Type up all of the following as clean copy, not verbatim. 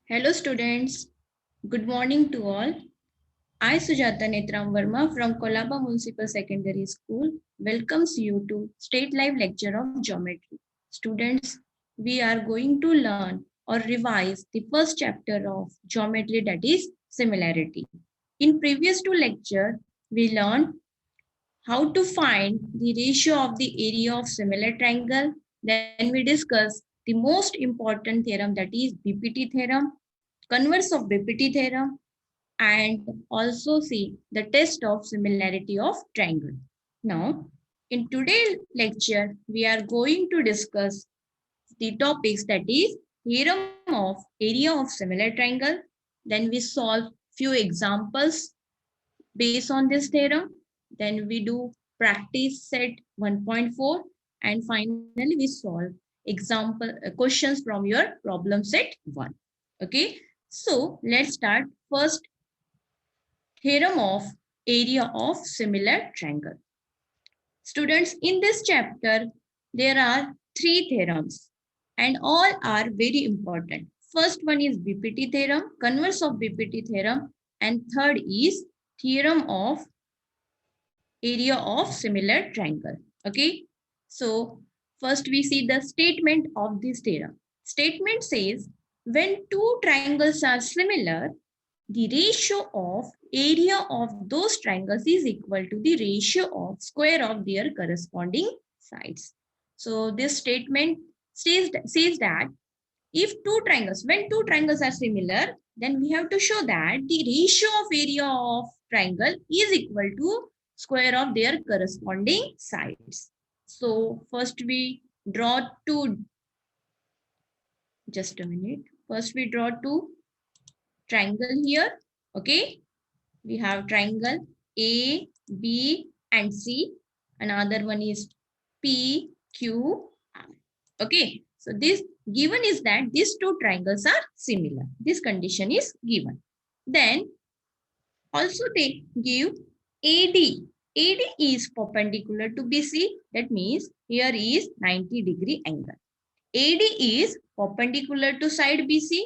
Hello students, good morning to all. I Sujata Netram Verma from Kolaba Municipal Secondary School welcomes you to State Live Lecture of Geometry. Students, we are going to learn or revise the first chapter of geometry, that is similarity. In previous two lectures, we learned how to find the ratio of the area of similar triangle. Then we discuss the most important theorem, that is BPT theorem, converse of BPT theorem, and also see the test of similarity of triangle. Now, in today's lecture, we are going to discuss the topics, that is theorem of area of similar triangle. Then we solve few examples based on this theorem. Then we do practice set 1.4, and finally we solve example questions from your problem set 1. Okay, so let's start. First, theorem of area of similar triangle. Students, in this chapter, there are three theorems and all are very important. First one is BPT theorem, converse of BPT theorem, and third is theorem of area of similar triangle. Okay, so first we see the statement of this theorem. Statement says when two triangles are similar, the ratio of area of those triangles is equal to the ratio of square of their corresponding sides. So this statement says that if two triangles, when two triangles are similar, then we have to show that the ratio of area of triangle is equal to square of their corresponding sides. So first we draw two, just a minute. First we draw two triangle here. Okay, we have triangle A, B, and C. Another one is P, Q, R. Okay, so this given is that these two triangles are similar. This condition is given. Then also they give AD. AD is perpendicular to BC. That means here is 90-degree angle. AD is perpendicular to side BC.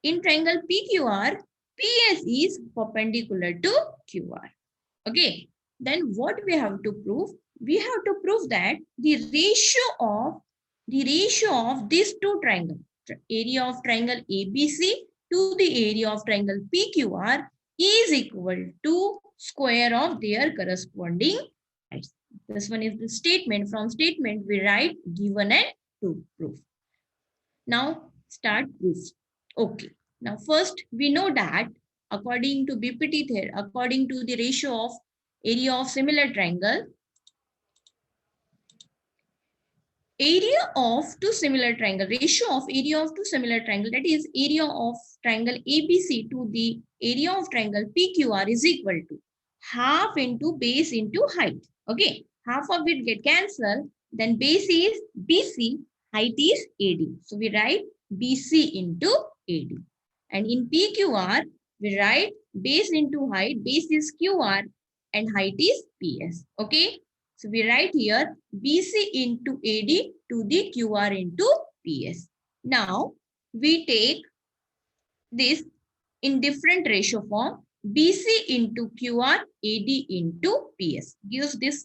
In triangle PQR, PS is perpendicular to QR. Okay, then what we have to prove? We have to prove that the ratio of these two triangles, area of triangle ABC to the area of triangle PQR, is equal to square of their corresponding sides. This one is the statement. From statement we write given and to proof. Now start proof. Okay. Now first we know that according to BPT theory, according to the ratio of area of similar triangle, ratio of area of two similar triangle, that is area of triangle ABC to the area of triangle PQR, is equal to half into base into height. Okay, half of it get cancelled, then base is BC, height is AD. So we write BC into AD. And in PQR, we write base into height, base is QR and height is PS. Okay, so we write here BC into AD to the QR into PS. Now we take this in different ratio form. BC into QR, AD into PS gives this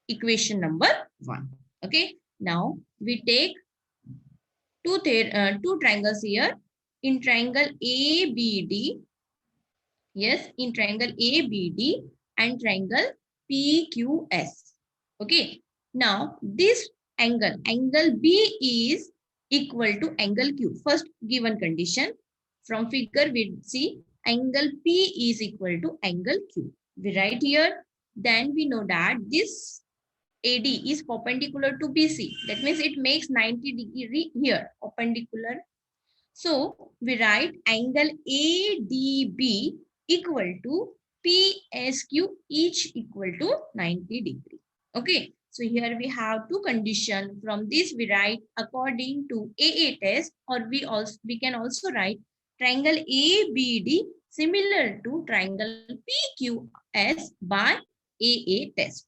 equation number 1. Okay, now we take two triangles here. In triangle ABD, yes, in triangle ABD and triangle PQS. Okay, now this angle B is equal to angle Q. First given condition. From figure we see angle P is equal to angle Q. We write here. Then we know that this AD is perpendicular to BC. That means it makes 90-degree here, perpendicular. So we write angle ADB equal to PSQ, each equal to 90-degree. Okay, so here we have two conditions. From this we write according to AA test, or we can also write triangle ABD similar to triangle PQS by AA test.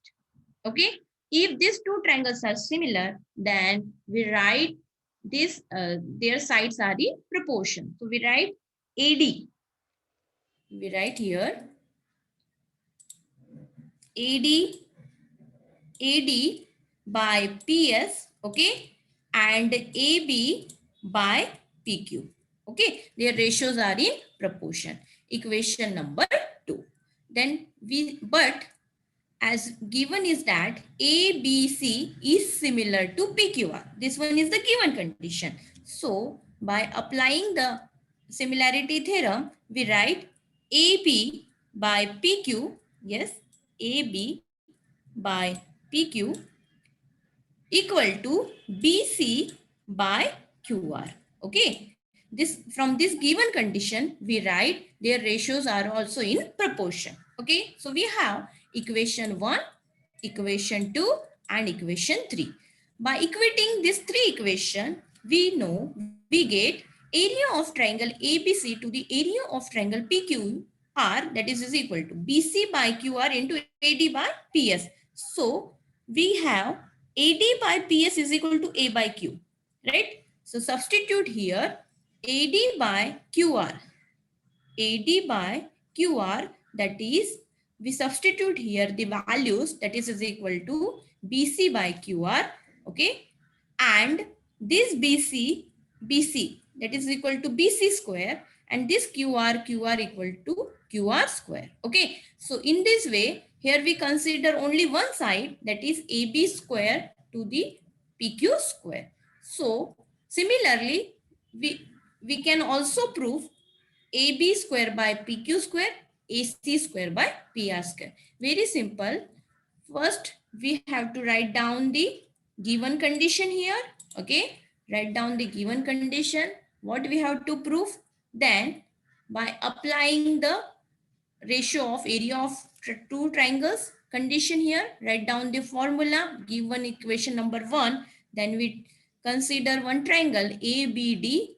Okay, if these two triangles are similar, then we write this their sides are in proportion. So we write AD. We write here AD by PS, okay, and AB by PQ. Okay, their ratios are in proportion. Equation number 2. Then but as given is that ABC is similar to PQR. This one is the given condition. So by applying the similarity theorem, we write AB by PQ, yes, AB by PQ equal to BC by QR. Okay. From this given condition, we write their ratios are also in proportion. Okay. So we have equation 1, equation 2 and equation 3. By equating these three equations, we know we get area of triangle ABC to the area of triangle PQR, that is equal to BC by QR into AD by PS. So we have AD by PS is equal to A by Q, right? So substitute here AD by QR. AD by QR, that is, we substitute here the values, that is equal to BC by QR, okay? And this BC, that is equal to BC square, and this QR equal to QR square, okay? So in this way, here we consider only one side, that is AB square to the PQ square. So similarly, we can also prove AB square by PQ square, AC square by PR square. Very simple. First, we have to write down the given condition here. Okay. Write down the given condition. What we have to prove? Then, by applying the ratio of area of two triangles condition here, write down the formula given equation number 1. Then we consider one triangle ABD.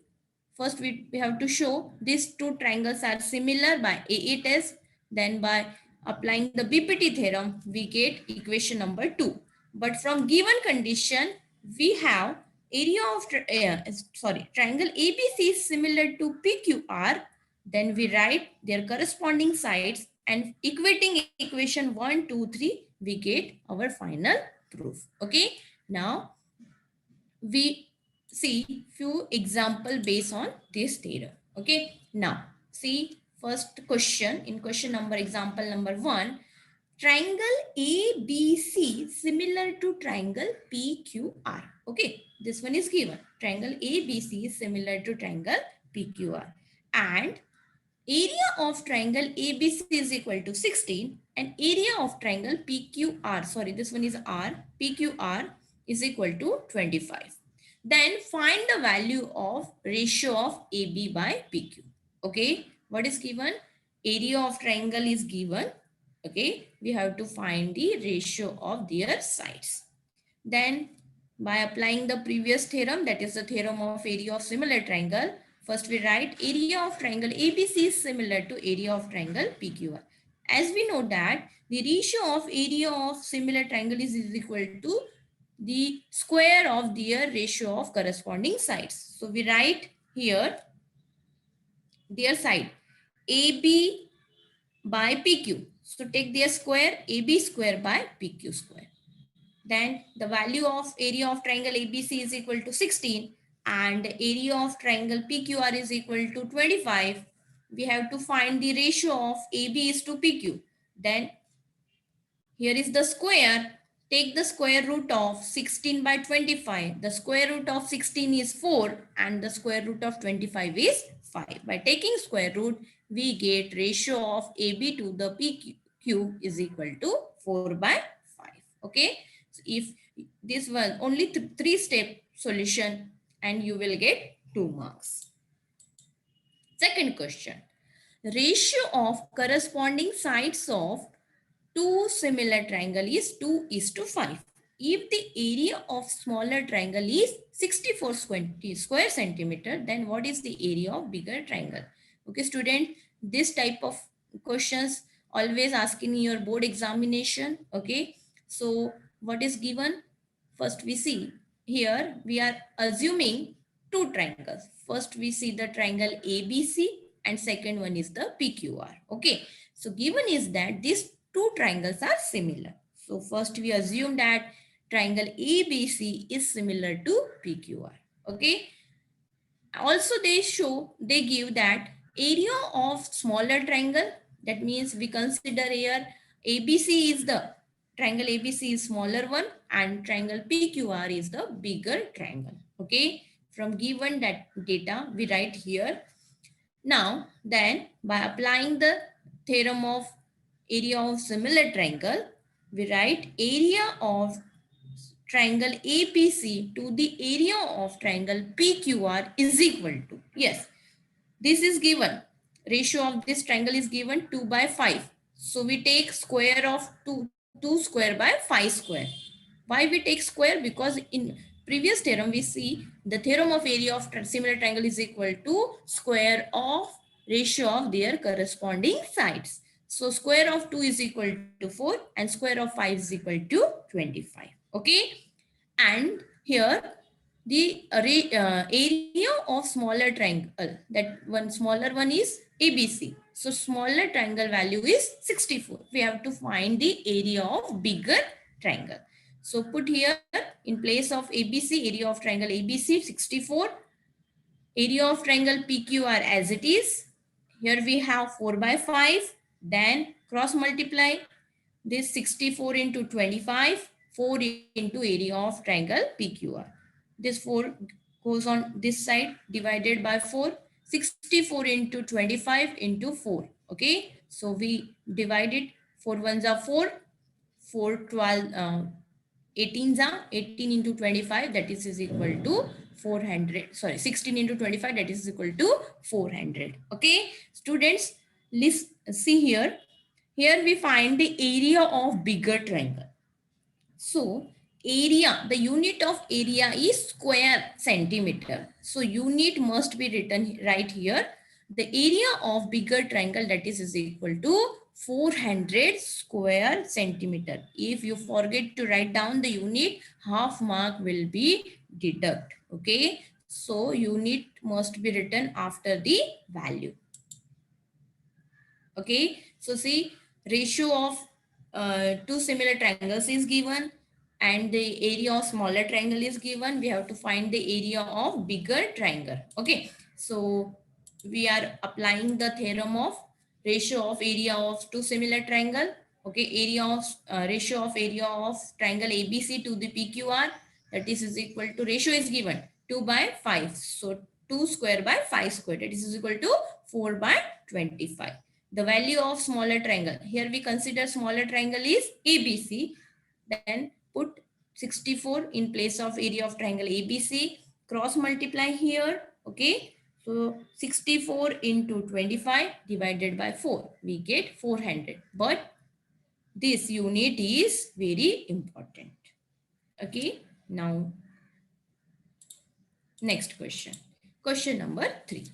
First, we have to show these two triangles are similar by AA test. Then by applying the BPT theorem, we get equation number 2. But from given condition, we have area of triangle ABC is similar to PQR. Then we write their corresponding sides, and equating equation 1, 2, 3, we get our final proof. Okay. Now we see few example based on this theorem. Okay. Now see first question. In question number, example number 1, triangle ABC similar to triangle PQR. Okay, this one is given. Triangle ABC is similar to triangle PQR, and area of triangle ABC is equal to 16, and area of triangle PQR, sorry, this one is R, PQR is equal to 25. Then find the value of ratio of AB by PQ. Okay, what is given? Area of triangle is given. Okay, we have to find the ratio of their sides. Then by applying the previous theorem, that is the theorem of area of similar triangle, first we write area of triangle ABC is similar to area of triangle PQR. As we know that the ratio of area of similar triangle is equal to the square of their ratio of corresponding sides. So we write here their side AB by PQ. So take their square, AB square by PQ square. Then the value of area of triangle ABC is equal to 16, and area of triangle PQR is equal to 25. We have to find the ratio of AB is to PQ. Then here is the square. Take the square root of 16 by 25. The square root of 16 is 4 and the square root of 25 is 5. By taking square root, we get ratio of AB to the PQ is equal to 4 by 5. Okay. So if this was only three-step solution, and you will get 2 marks. Second question. Ratio of corresponding sides of two similar triangle is 2 is to 5. If the area of smaller triangle is 64 square centimeter, then what is the area of bigger triangle? Okay, student, this type of questions always asking in your board examination. Okay, so what is given? First we see here we are assuming two triangles. First we see the triangle ABC and second one is the PQR. Okay, so given is that these two triangles are similar. So first we assume that triangle ABC is similar to PQR. Okay, also they give that area of smaller triangle. That means we consider here ABC is the triangle ABC is smaller one and triangle PQR is the bigger triangle. Okay, from given that data we write here. Now then by applying the theorem of area of similar triangle, we write area of triangle APC to the area of triangle PQR is equal to, yes, this is given. Ratio of this triangle is given 2 by 5. So we take square of 2 square by 5 square. Why we take square? Because in previous theorem we see the theorem of area of similar triangle is equal to square of ratio of their corresponding sides. So square of 2 is equal to 4 and square of 5 is equal to 25. Okay. And here the area of smaller triangle, that one smaller one is ABC. So smaller triangle value is 64. We have to find the area of bigger triangle. So put here in place of ABC, area of triangle ABC 64, area of triangle PQR as it is. Here we have 4 by 5, then cross multiply this 64 into 25, 4 into area of triangle PQR. This 4 goes on this side divided by 4, 64 into 25 into 4. Okay, so we divide it, 4 ones are 4, 4 12 18s are 18 into 25, that is equal to 400. Sorry, 16 into 25, that is equal to 400. Okay, students, let's see here. Here we find the area of bigger triangle. So area, the unit of area is square centimeter. So unit must be written right here. The area of bigger triangle, that is equal to 400 square centimeter. If you forget to write down the unit, half mark will be deduct. Okay. So unit must be written after the value. Okay, so see, ratio of two similar triangles is given and the area of smaller triangle is given. We have to find the area of bigger triangle. Okay, so we are applying the theorem of ratio of area of two similar triangle. Okay, area of ratio of area of triangle ABC to the PQR, that is equal to, ratio is given 2 by 5. So 2 square by 5 square, that is equal to 4 by 25. The value of smaller triangle, here we consider smaller triangle is ABC, then put 64 in place of area of triangle ABC, cross multiply here. Okay, so 64 into 25 divided by 4, we get 400. But this unit is very important. Okay, now next question. Question number 3.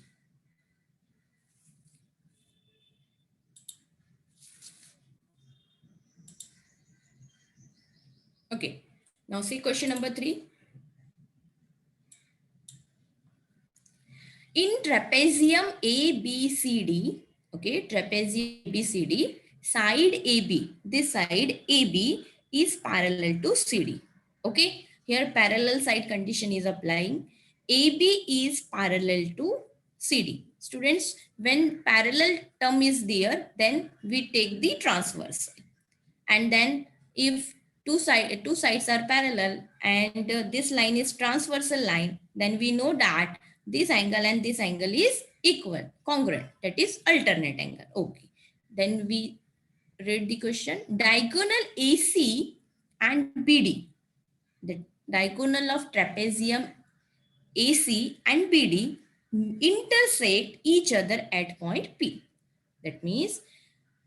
Okay, now see question number 3. In trapezium ABCD, okay, trapezium ABCD, side AB, this side AB is parallel to CD. Okay, here parallel side condition is applying. AB is parallel to CD. Students, when parallel term is there, then we take the transverse. And then if two sides are parallel and this line is transversal line, then we know that this angle and this angle is equal, congruent, that is alternate angle. Okay, then we read the question. Diagonal AC and BD, the diagonal of trapezium AC and BD intersect each other at point P. That means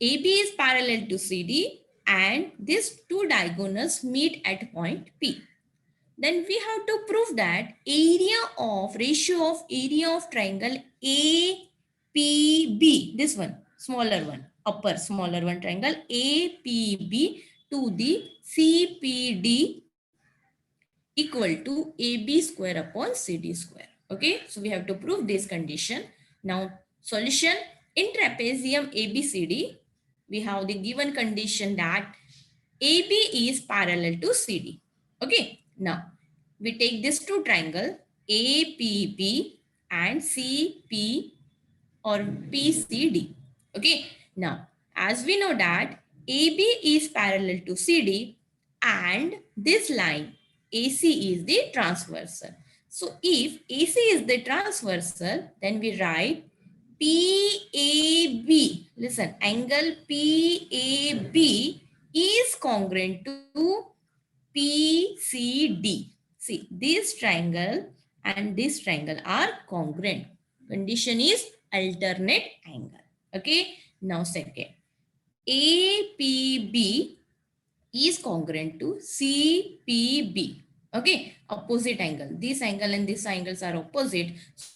AB is parallel to CD and these two diagonals meet at point P. Then we have to prove that ratio of area of triangle APB, this one, smaller one, upper smaller one triangle APB to the CPD equal to AB square upon CD square. Okay, so we have to prove this condition. Now, solution in trapezium ABCD, we have the given condition that AB is parallel to CD. Okay, now we take this two triangle APB and CP or PCD. Okay, now as we know that AB is parallel to CD and this line AC is the transversal. So if AC is the transversal, then we write PAB. Listen, angle PAB is congruent to PCD. See, this triangle and this triangle are congruent. Condition is alternate angle. Okay. Now second, APB is congruent to CPB. Okay, opposite angle. This angle and these angles are opposite.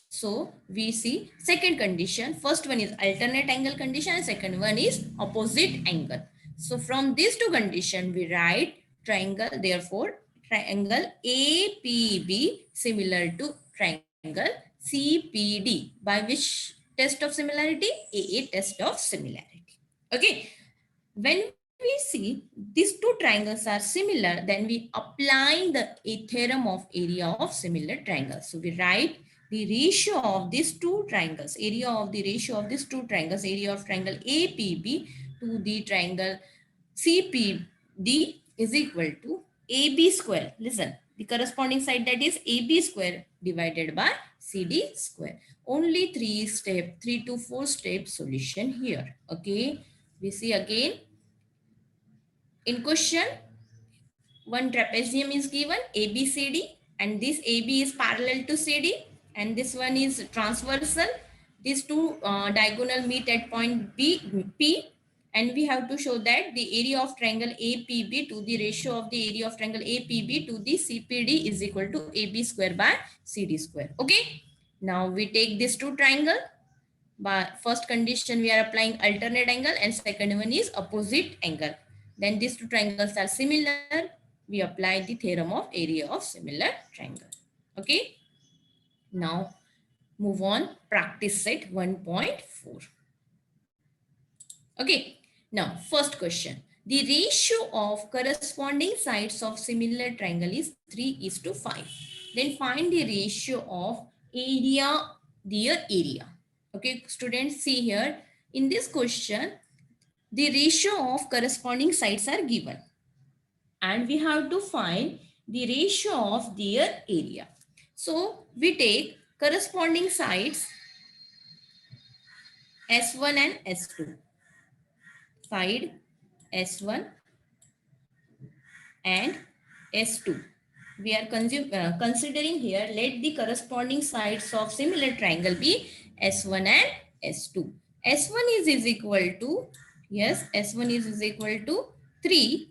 So we see second condition. First one is alternate angle condition and second one is opposite angle. So from these two conditions we write triangle. Therefore, triangle APB similar to triangle CPD. By which test of similarity? AA test of similarity. Okay. When we see these two triangles are similar, then we apply the theorem of area of similar triangles. So we write the ratio of these two triangles, area of the ratio of these two triangles, area of triangle APB to the triangle CPD is equal to AB square. Listen, the corresponding side, that is AB square divided by CD square. Only 3 to 4 step solution here. Okay, we see again. In question, one trapezium is given ABCD and this AB is parallel to CD and this one is transversal. These two diagonal meet at point P, and we have to show that the area of triangle APB to the ratio of the area of triangle APB to the CPD is equal to AB square by CD square. Okay. Now we take this two triangle. But first condition we are applying alternate angle and second one is opposite angle. Then these two triangles are similar. We apply the theorem of area of similar triangle. Okay. Now move on. Practice set 1.4. Okay. Now first question. The ratio of corresponding sides of similar triangle is 3:5. Then find the ratio of their area. Okay, students, see here. In this question, the ratio of corresponding sides are given. And we have to find the ratio of their area. So, we take corresponding sides S1 and S2. Side S1 and S2. We are considering here, let the corresponding sides of similar triangle be S1 and S2. S1 is equal to, yes, S1 is equal to 3.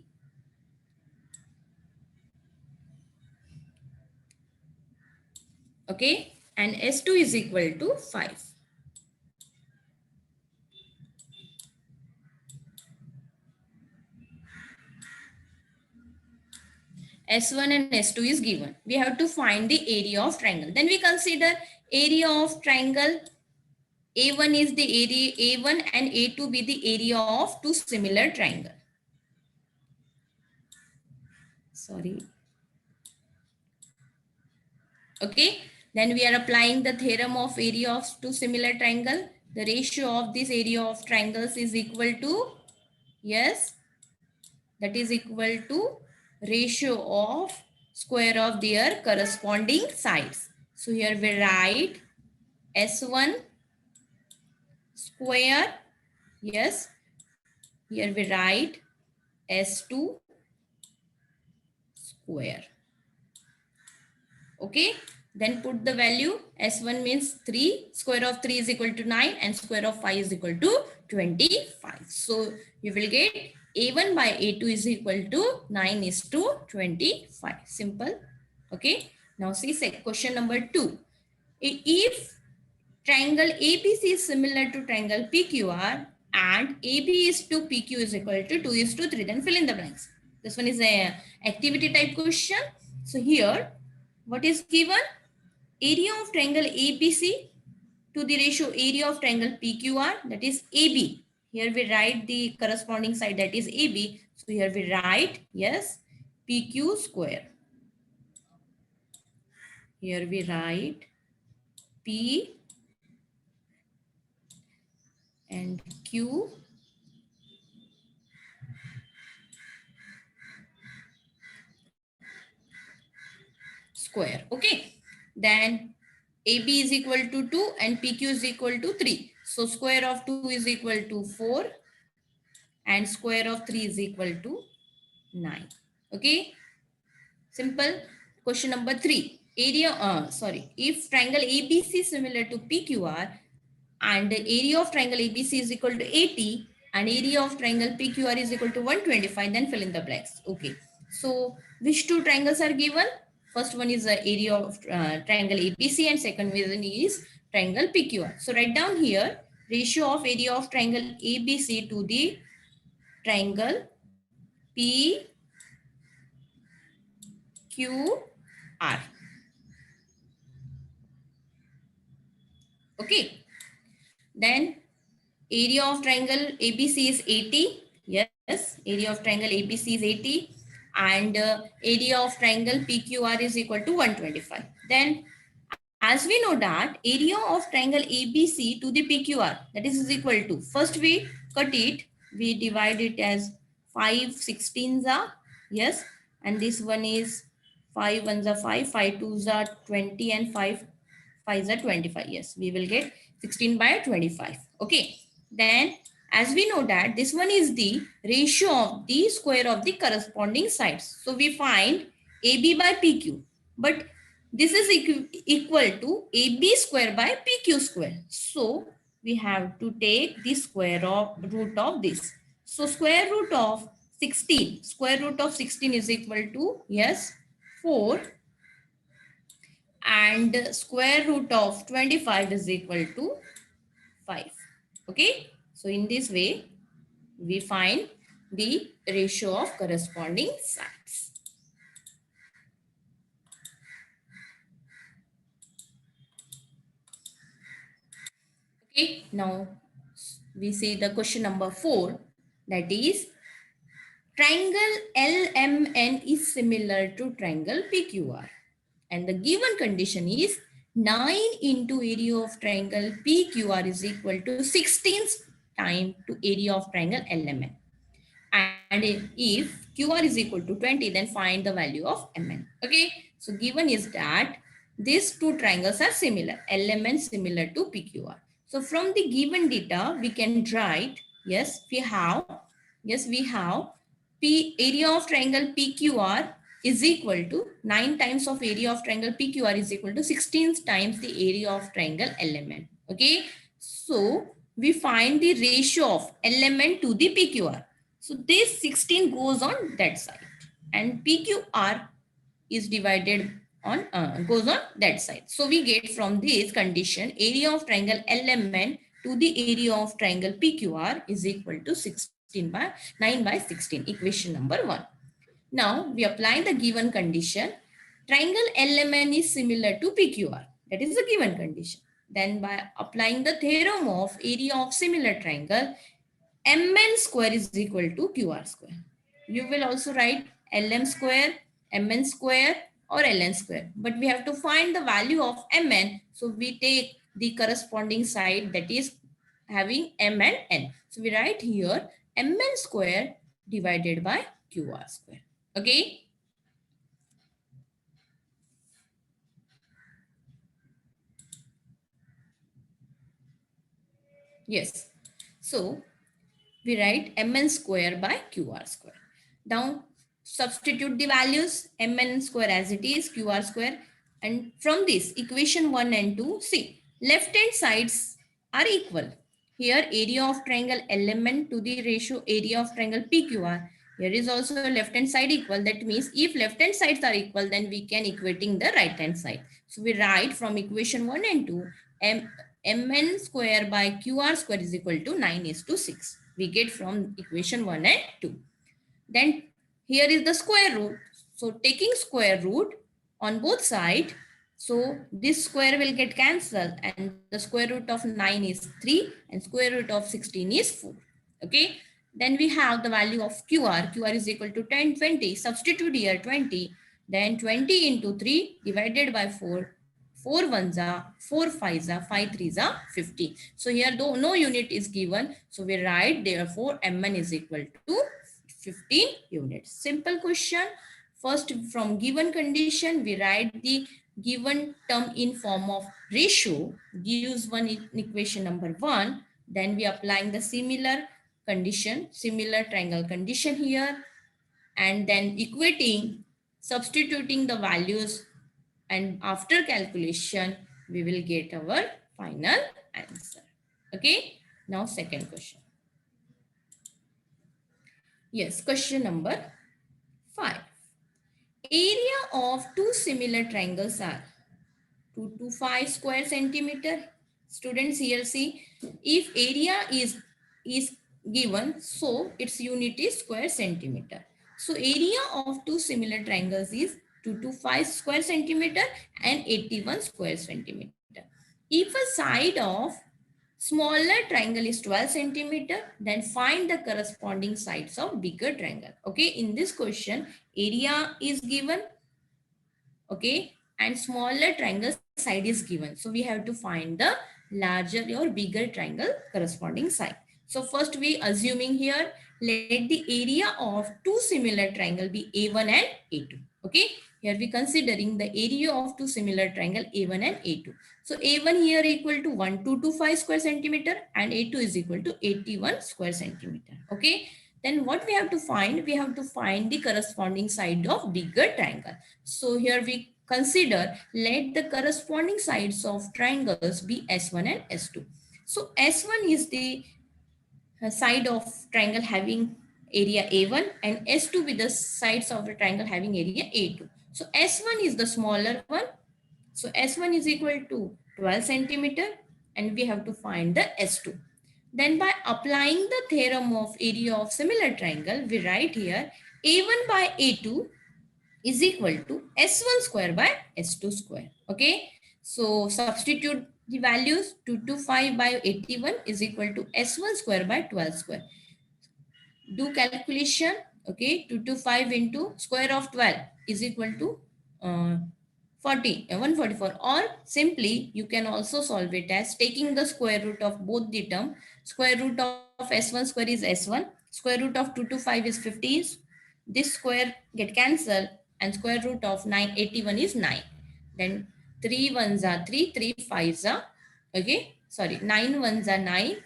Okay, and S2 is equal to 5. S1 and S2 is given. We have to find the area of triangle. Then we consider area of triangle. A1 is the area, A1 and A2 be the area of two similar triangle. Sorry. Okay. Then we are applying the theorem of area of two similar triangle. The ratio of this area of triangles is equal to, yes, that is equal to ratio of square of their corresponding sides. So here we write S1 square, yes, here we write S2 square. Okay, then put the value. S1 means 3, square of 3 is equal to 9 and square of 5 is equal to 25. So you will get A1 by A2 is equal to 9 is to 25. Simple. Okay, now see question number 2. If triangle ABC is similar to triangle PQR and AB is to PQ is equal to 2:3, then fill in the blanks. This one is a activity type question. So here, what is given? Area of triangle ABC to the ratio area of triangle PQR, that is AB. Here we write the corresponding side, that is AB. So here we write, yes, PQ square. Here we write P and Q square. Okay. Then AB is equal to 2 and PQ is equal to 3. So square of 2 is equal to 4 and square of 3 is equal to 9. Okay. Simple. Question number 3. If triangle ABC is similar to PQR and the area of triangle ABC is equal to 80 and area of triangle PQR is equal to 125, then fill in the blanks. Okay. So which two triangles are given? First one is the area of triangle ABC and second one is triangle PQR. So write down here ratio of area of triangle ABC to the triangle PQR. Okay. Then area of triangle ABC is 80. Yes, area of triangle ABC is 80 and area of triangle PQR is equal to 125. Then as we know that area of triangle ABC to the PQR, that is equal to, first we cut it, we divide it as 5 16s are, yes, and this one is 5 1s are 5, 5 2s are 20 and 5 5s are 25. Yes, we will get 16 by 25. Okay, then as we know that this one is the ratio of the square of the corresponding sides. So we find AB by PQ, but this is equal to AB square by PQ square. So we have to take the square of root of this. So square root of 16, square root of 16 is equal to, yes, 4 and square root of 25 is equal to 5. Okay. So in this way, we find the ratio of corresponding sides. Okay. Now we see the question number 4, that is triangle LMN is similar to triangle PQR. And the given condition is 9 into area of triangle PQR is equal to 16 time to area of triangle LMN. And if QR is equal to 20, then find the value of MN. Okay. So given is that these two triangles are similar. LMN similar to PQR. So from the given data, we can write, yes, we have P area of triangle PQR is equal to 9 times of area of triangle PQR is equal to 16 times the area of triangle LMN. Okay. So we find the ratio of LMN to the PQR. So this 16 goes on that side and PQR is divided on, goes on that side. So we get from this condition area of triangle LMN to the area of triangle PQR is equal to 16 by 9 by 16, equation number 1. Now we apply the given condition. Triangle LMN is similar to PQR. That is the given condition. Then by applying the theorem of area of similar triangle, MN square is equal to QR square. You will also write LM square, MN square or LN square. But we have to find the value of MN. So we take the corresponding side that is having M and N. So we write here MN square divided by QR square. Okay. Yes. So we write Mn square by QR square. Now substitute the values Mn square as it is, QR square. And from this equation 1 and 2, see, left hand sides are equal. Here area of triangle LMN to the ratio area of triangle PQR. Here is also left hand side equal. That means if left hand sides are equal, then we can equating the right hand side. So we write from equation 1 and 2, Mn square by QR square is equal to 9:6. We get from equation 1 and 2. Then here is the square root. So taking square root on both sides, so this square will get cancelled and the square root of 9 is 3 and square root of 16 is 4. Okay. Then we have the value of QR. QR is equal to 10, 20. Substitute here 20. Then 20 into 3 divided by 4. 4 ones are 4 fives are 5 threes are 50. So here though no unit is given. So we write therefore Mn is equal to 15 units. Simple question. First from given condition we write the given term in form of ratio. Use one equation number 1. Then we applying the similar condition, similar triangle condition here, and then equating, substituting the values, and after calculation we will get our final answer. Okay. Now second question. Yes, question number 5. Area of two similar triangles are 225 square centimeter. Students here see, if area is given, so its unit is square centimeter. So area of two similar triangles is 225 square centimeter and 81 square centimeter. If a side of smaller triangle is 12 centimeter, then find the corresponding sides of bigger triangle. Okay, in this question, area is given, okay, and smaller triangle side is given. So we have to find the larger or bigger triangle corresponding side. So first we assuming here, let the area of two similar triangle be A1 and A2. Okay, here we considering the area of two similar triangle A1 and A2. So A1 here equal to 1225 square centimeter and A2 is equal to 81 square centimeter. Okay, then what we have to find? We have to find the corresponding side of bigger triangle. So here we consider, let the corresponding sides of triangles be S1 and S2. So S1 is the side of triangle having area A1 and S2 with the sides of the triangle having area A2. So S1 is the smaller one. So S1 is equal to 12 centimeter and we have to find the S2. Then by applying the theorem of area of similar triangle, we write here A1 by A2 is equal to S1 square by S2 square. Okay. So substitute the values. 225 by 81 is equal to S1 square by 12 square. Do calculation. Okay. 225 into square of 12 is equal to 144, or simply you can also solve it as taking the square root of both the term. Square root of S1 square is S1, square root of 225 is 50, this square get cancelled, and square root of 981 is 9. Then 3 ones are 3, 3 fives are, okay, sorry, 9 ones are 9,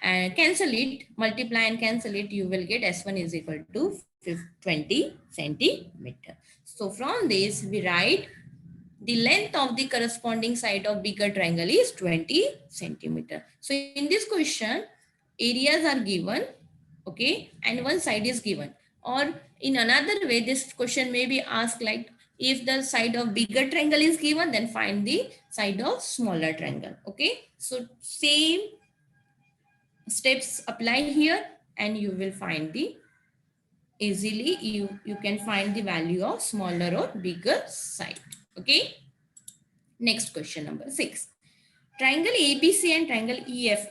and cancel it, multiply and cancel it, you will get S1 is equal to 20 centimeter. So from this we write the length of the corresponding side of bigger triangle is 20 centimeter. So in this question, areas are given, okay, and one side is given. Or in another way, this question may be asked like, if the side of bigger triangle is given, then find the side of smaller triangle. Okay, so same steps apply here and you will find the easily you can find the value of smaller or bigger side. Okay. Next question number 6. Triangle ABC and triangle DEF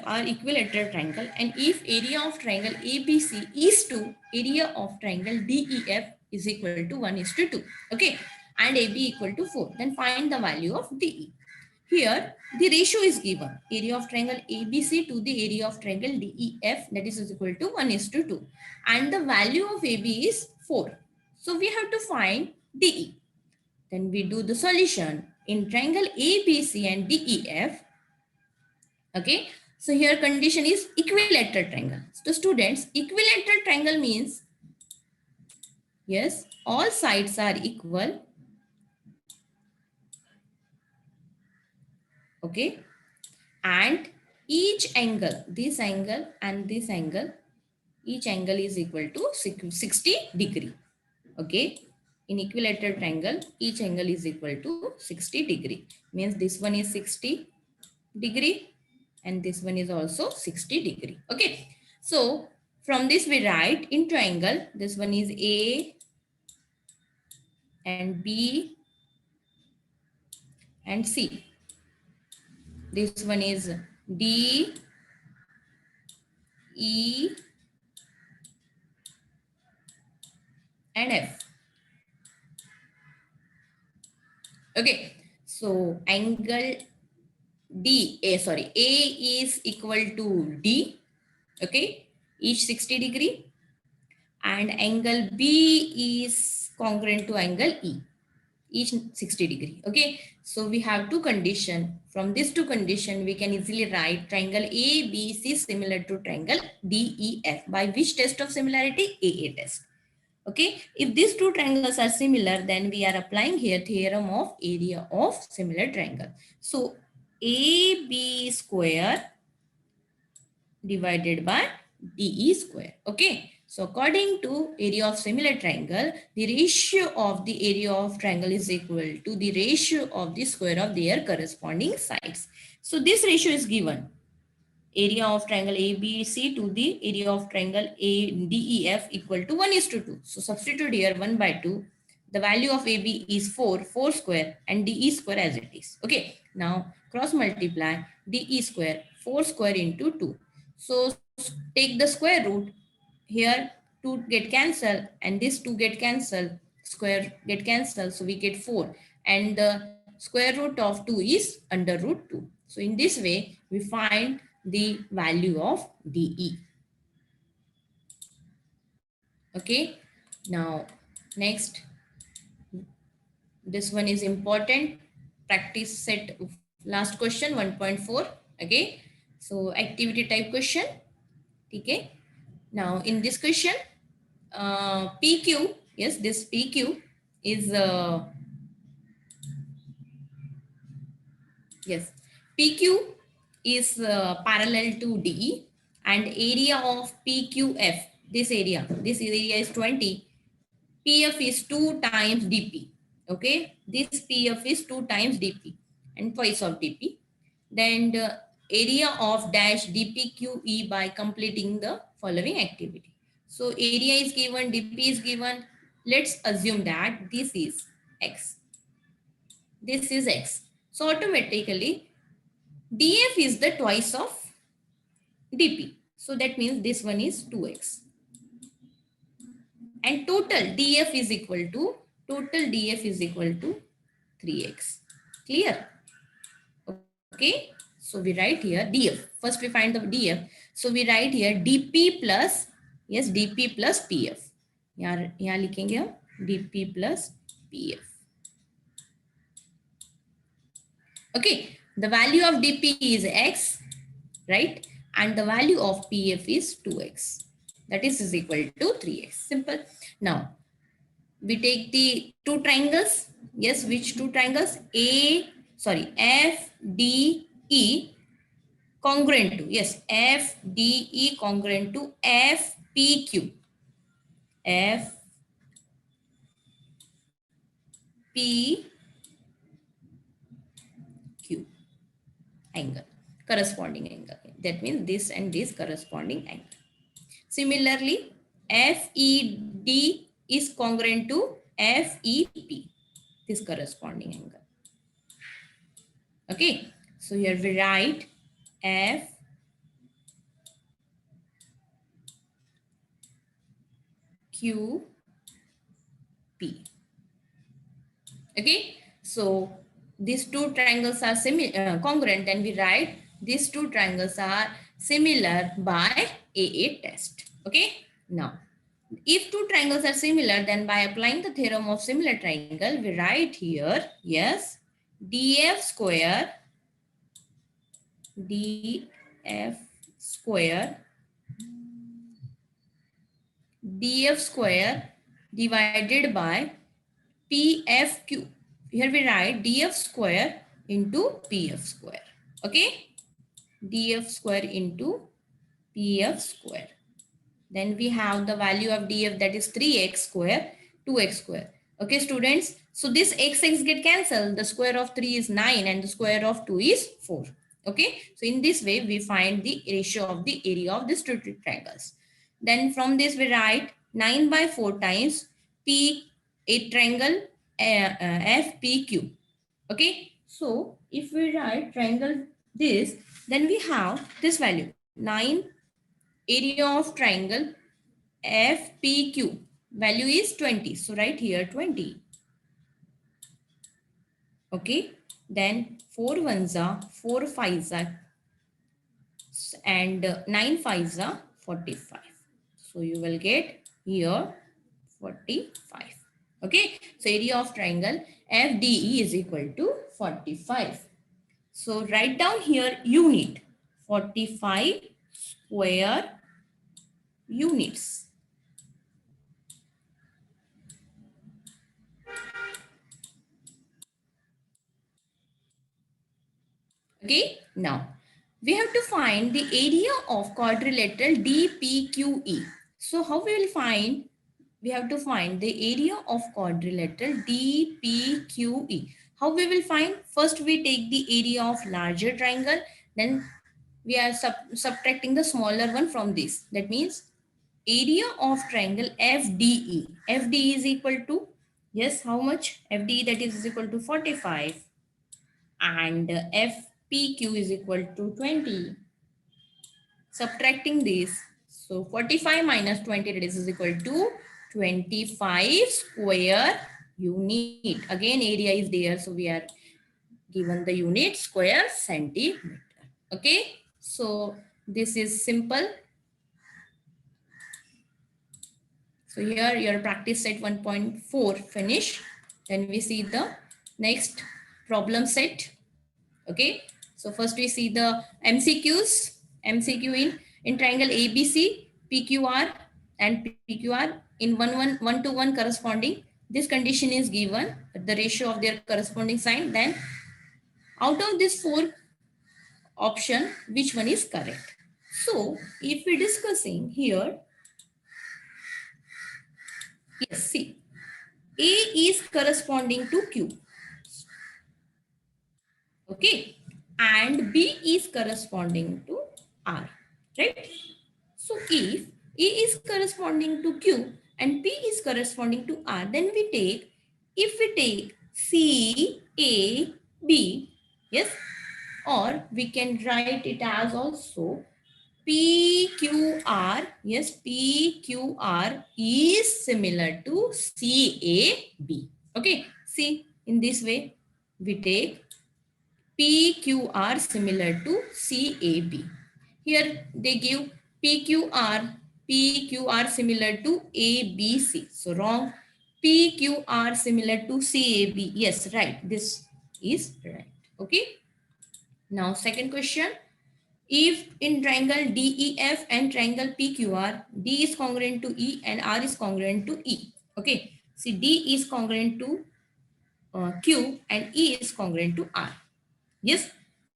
are equilateral triangle, and if area of triangle ABC is 2, area of triangle DEF is equal to 1:2. Okay, and AB equal to 4. Then find the value of DE. Here the ratio is given, area of triangle ABC to the area of triangle DEF, that is equal to 1:2, and the value of AB is 4. So we have to find DE. Then we do the solution in triangle ABC and DEF. Okay, so here condition is equilateral triangle. So students, equilateral triangle means, yes, all sides are equal. Okay, and each angle, this angle and this angle, each angle is equal to 60 degree. Okay, in equilateral triangle, each angle is equal to 60 degree. Means this one is 60 degree and this one is also 60 degree. Okay, so From this we write in triangle, this one is A and B and C. This one is D, E and F. Okay, so angle A is equal to D, okay, each 60 degree, and angle B is congruent to angle E, each 60 degree. Okay, so we have two condition. From these two condition, we can easily write triangle ABC similar to triangle DEF. By which test of similarity? AA test. Okay, if these two triangles are similar, then we are applying here theorem of area of similar triangle. So AB square divided by DE square. Okay, so according to area of similar triangle, the ratio of the area of triangle is equal to the ratio of the square of their corresponding sides. So this ratio is given. Area of triangle ABC to the area of triangle ADEF equal to 1:2. So substitute here 1/2. The value of AB is 4 square and DE square as it is. Okay, now cross multiply DE square, 4 square into 2. So take the square root. Here 2 get cancelled and this 2 get cancelled. Square get cancelled. So we get 4. And the square root of 2 is under root 2. So in this way, we find the value of DE. Okay, now next, this one is important. Practice set last question 1.4. Okay, so activity type question. Okay, now in this question, PQ, yes, this PQ is yes, PQ is parallel to DE, and area of PQF, this area is 20. PF is 2 times DP. Okay, this PF is 2 times DP and twice of DP. Then the area of dash DPQE by completing the following activity. So area is given, DP is given. Let's assume that this is X. This is X. So automatically DF is the twice of DP. So that means this one is 2X. And total DF is equal to 3X. Clear? Okay. So we write here DF. First we find the DF. So we write here DP plus, yes, DP plus PF. यहाँ लिखेंगे हम DP plus PF. Okay. The value of DP is X, right? And the value of PF is 2X. That is equal to 3X. Simple. Now, we take the two triangles. Yes, which two triangles? FDE congruent to, yes, FDE congruent to FPQ. FPQ angle, corresponding angle. That means this and this corresponding angle. Similarly, FED is congruent to FEP, this corresponding angle. Okay, so here we write FQP. Okay, so these two triangles are congruent, and we write these two triangles are similar by AA test. Okay, now if two triangles are similar, then by applying the theorem of similar triangle, we write here, yes, DF square divided by PFQ. Here we write DF square into PF square. Okay, DF square into PF square. Then we have the value of DF, that is 3X square, 2X square. Okay, students. So this X get cancelled. The square of 3 is 9 and the square of 2 is 4. Okay, so in this way we find the ratio of the area of these two triangles. Then from this we write 9 by 4 times P, a triangle FPQ. Okay, so if we write triangle this, then we have this value 9, area of triangle FPQ value is 20. So write here 20. Okay, then 4 ones are 4 fives are and 9 fives are 45. So you will get here 45. Okay, so area of triangle FDE is equal to 45. So write down here unit 45 square units. Okay, now we have to find the area of quadrilateral DPQE. So how we will find? We have to find the area of quadrilateral DPQE. How we will find? First we take the area of larger triangle, then we are subtracting the smaller one from this. That means area of triangle FDE. FDE is equal to, yes, how much? FDE, that is equal to 45, and FPQ is equal to 20. Subtracting this, so 45 minus 20, that is equal to 25 square unit. Again area is there, so we are given the unit square centimeter. Okay, so this is simple. So here your practice set 1.4 finish. Then we see the next problem set. Okay, so first we see the MCQs. MCQ in triangle ABC, PQR and PQR in 1 to 1 corresponding. This condition is given, the ratio of their corresponding sign. Then out of this 4 option, which one is correct? So if we discussing here, yes, see, A is corresponding to Q. Okay, and B is corresponding to R, right? So if A is corresponding to Q and P is corresponding to R, then we take, if we take C, A, B, yes, or we can write it as also PQR, yes, PQR is similar to CAB. Okay, see, in this way we take PQR similar to CAB. Here they give PQR similar to ABC. So wrong. PQR similar to CAB. Yes, right. This is right. Okay. Now second question. If in triangle DEF and triangle PQR, D is congruent to E and R is congruent to E. Okay. See, D is congruent to Q and E is congruent to R. Yes.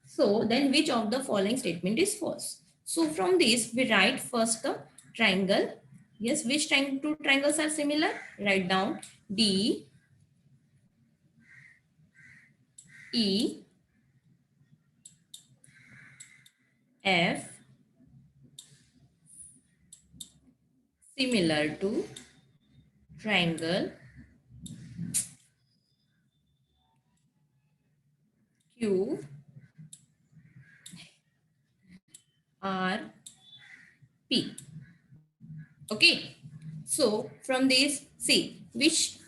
So then which of the following statement is false? So from this we write first the triangle. Yes, which two triangles are similar? Write down D, E, F similar to triangle Q, R, P. Okay. So from this, see which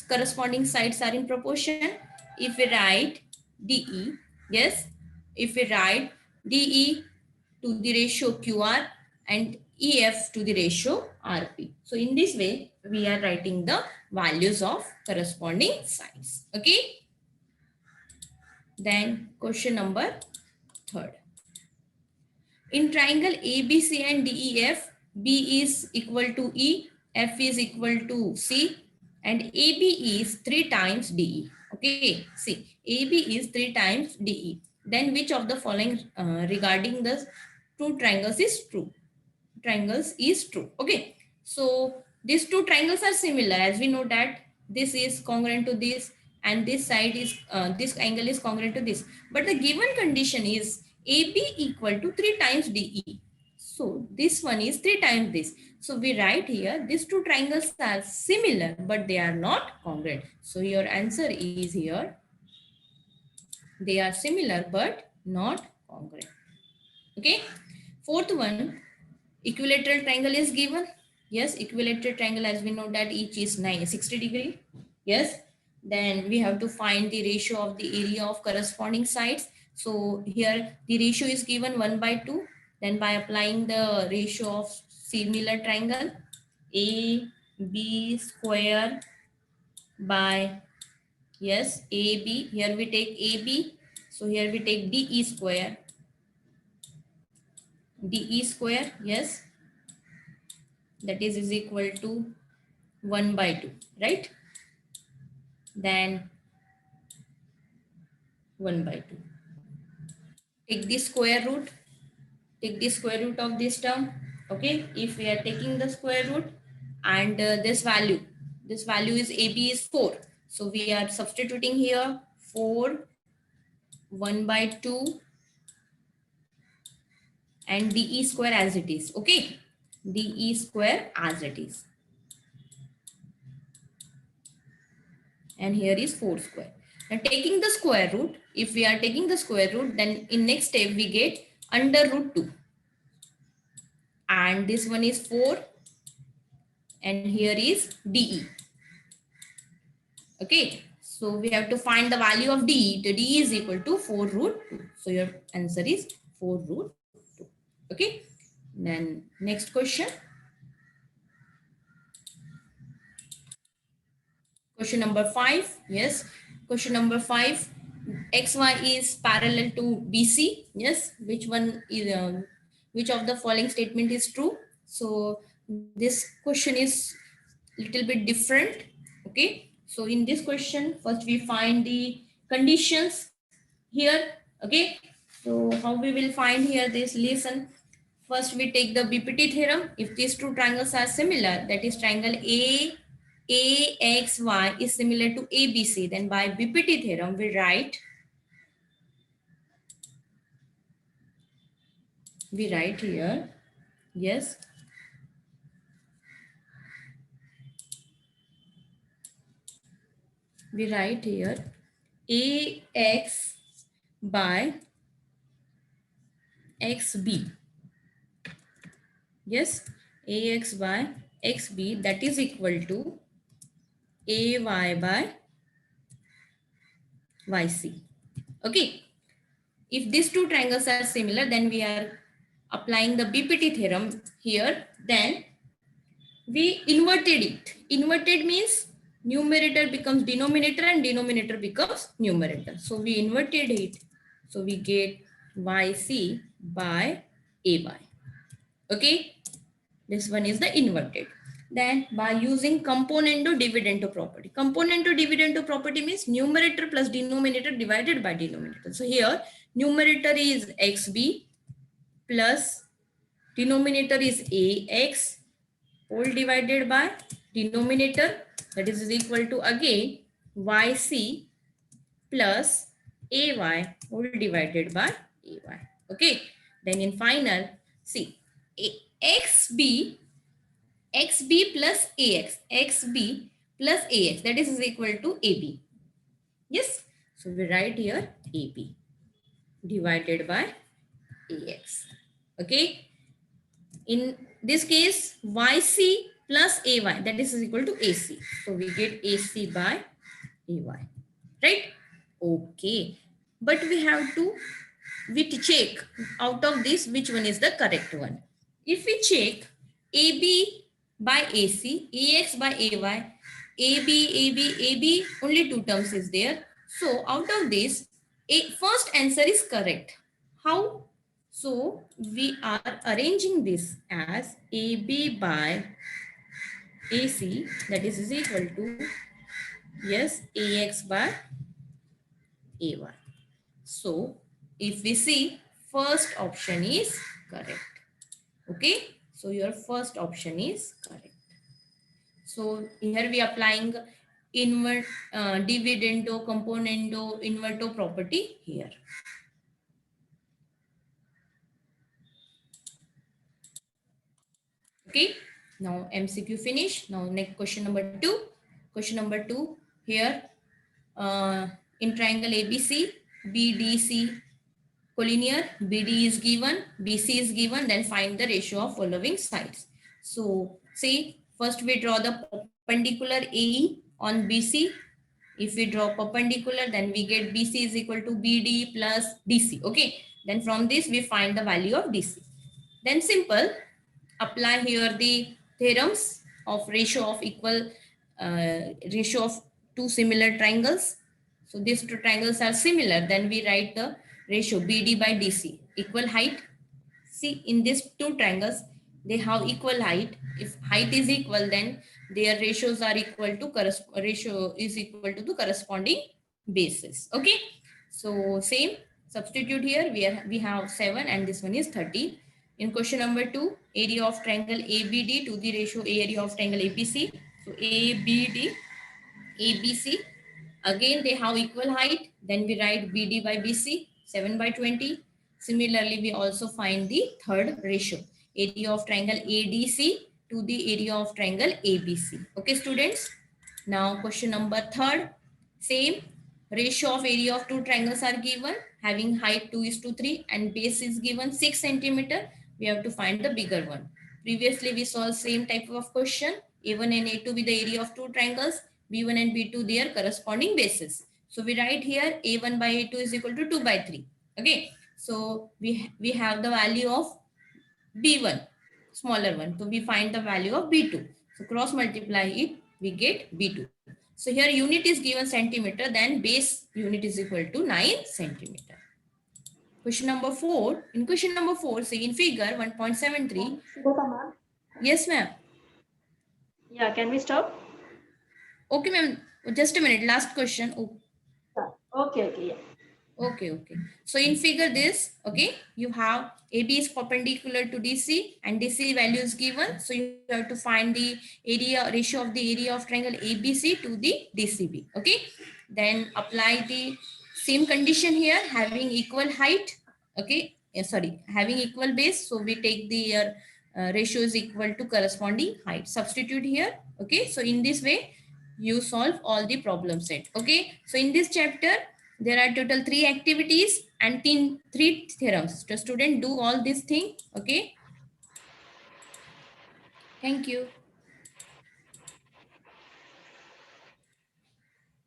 corresponding sides are in proportion. If we write DE, yes, if we write DE to the ratio QR and EF to the ratio RP. So in this way, we are writing the values of corresponding sides. Okay. Then question number 3rd. In triangle ABC and DEF, B is equal to E, F is equal to C, and AB is 3 times DE. Okay, see, AB is 3 times DE. Then which of the following regarding the two triangles is true? Triangles is true. Okay, so these two triangles are similar, as we know that this is congruent to this and this side is this angle is congruent to this, but the given condition is AB equal to 3 times DE. So this one is 3 times this. So we write here, these two triangles are similar, but they are not congruent. So your answer is here, they are similar, but not congruent. Okay. Fourth one, equilateral triangle is given. Yes, equilateral triangle, as we know that each is 60 degree. Yes. Then we have to find the ratio of the area of corresponding sides. So here the ratio is given 1/2. Then by applying the ratio of similar triangle, AB square by, yes, AB. Here we take AB. So here we take DE square. DE square, yes, that is equal to 1/2, right? Then 1/2. Take the square root. Take the square root of this term. Okay, if we are taking the square root and this value is AB is 4. So we are substituting here 4, 1/2 and DE square as it is. Okay, DE square as it is. And here is 4 square. Now taking the square root, if we are taking the square root, then in next step we get under root 2. And this one is 4 and here is DE. Okay, so we have to find the value of DE. The DE is equal to 4 root 2. So your answer is 4 root 2. Okay, then next question. Question number 5. Yes, question number 5. XY is parallel to BC. Yes, which one is which of the following statement is true? So this question is little bit different. Okay, so in this question, first we find the conditions here. Okay, so how we will find here this, listen. First we take the BPT theorem. If these two triangles are similar, that is triangle AXY is similar to ABC, then by BPT theorem we write here, yes, we write here AX by XB. Yes, AX by XB, that is equal to AY by YC. Okay, if these two triangles are similar, then we are applying the BPT theorem here. Then we inverted it. Inverted means numerator becomes denominator and denominator becomes numerator. So we inverted it. So we get YC by AY. Okay, this one is the inverted. Then by using componendo dividendo property. Componendo dividendo property means numerator plus denominator divided by denominator. So here numerator is XB plus denominator is AX whole divided by denominator, that is equal to again YC plus AY whole divided by AY. Okay, then in final, see XB plus AX, XB plus AX, that is equal to AB. Yes, so we write here AB divided by AX. Okay, in this case YC plus AY, that is equal to AC. So we get AC by AY, right? Okay, but we have to check out of this which one is the correct one. If we check AB by AC, AX by AY, AB, only two terms is there. So out of this, first answer is correct. How? So we are arranging this as AB by AC, that is equal to, yes, AX by AY. So if we see, first option is correct. Okay, so your first option is correct. So here we are applying dividendo, componendo, inverto property here. Okay. Now MCQ finish. Now next question number 2. Question number 2 here. In triangle ABC, BDC collinear, BD is given, BC is given, then find the ratio of following sides. So see, first we draw the perpendicular AE on BC. If we draw perpendicular, then we get BC is equal to BD plus DC. Okay. Then from this we find the value of DC. Then simple, apply here the theorems of ratio of two similar triangles. So these two triangles are similar. Then we write the ratio BD by DC, equal height. See, in these two triangles, they have equal height. If height is equal, then their ratios are equal to ratio is equal to the corresponding bases. Okay. So same, substitute here. We have 7 and this one is 30. In question number 2, area of triangle ABD to the ratio area of triangle APC. So ABD, ABC. Again, they have equal height. Then we write BD by BC, 7 by 20. Similarly, we also find the third ratio, area of triangle ADC to the area of triangle ABC. Okay, students. Now, question number 3, same ratio of area of two triangles are given, having height 2:3 and base is given 6 centimeter. We have to find the bigger one. Previously, we saw same type of question, A1 and A2 with the area of two triangles, B1 and B2 their corresponding bases. So we write here A1 by A2 is equal to 2 by 3. Okay. So we have the value of B1, smaller one. So we find the value of B2. So cross multiply it, we get B2. So here unit is given centimeter, then base unit is equal to 9 centimeter. Question number 4. In question number 4, say in figure 1.73. Yes, ma'am. Yeah, can we stop? Okay, ma'am. Just a minute. Last question. Oh. Okay, yeah. Okay. So in figure this, okay, you have AB is perpendicular to DC and DC value is given. So you have to find the area ratio of the area of triangle ABC to the DCB. Okay. Then apply the same condition here, having equal height. Okay. Sorry, having equal base. So we take the ratio is equal to corresponding height. Substitute here. Okay. So in this way, you solve all the problem set. Okay. So in this chapter, there are total 3 activities and 3 theorems. The student do all this thing. Okay. Thank you.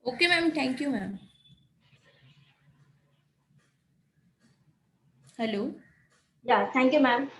Okay, ma'am. Thank you, ma'am. Hello. Yeah, thank you, ma'am.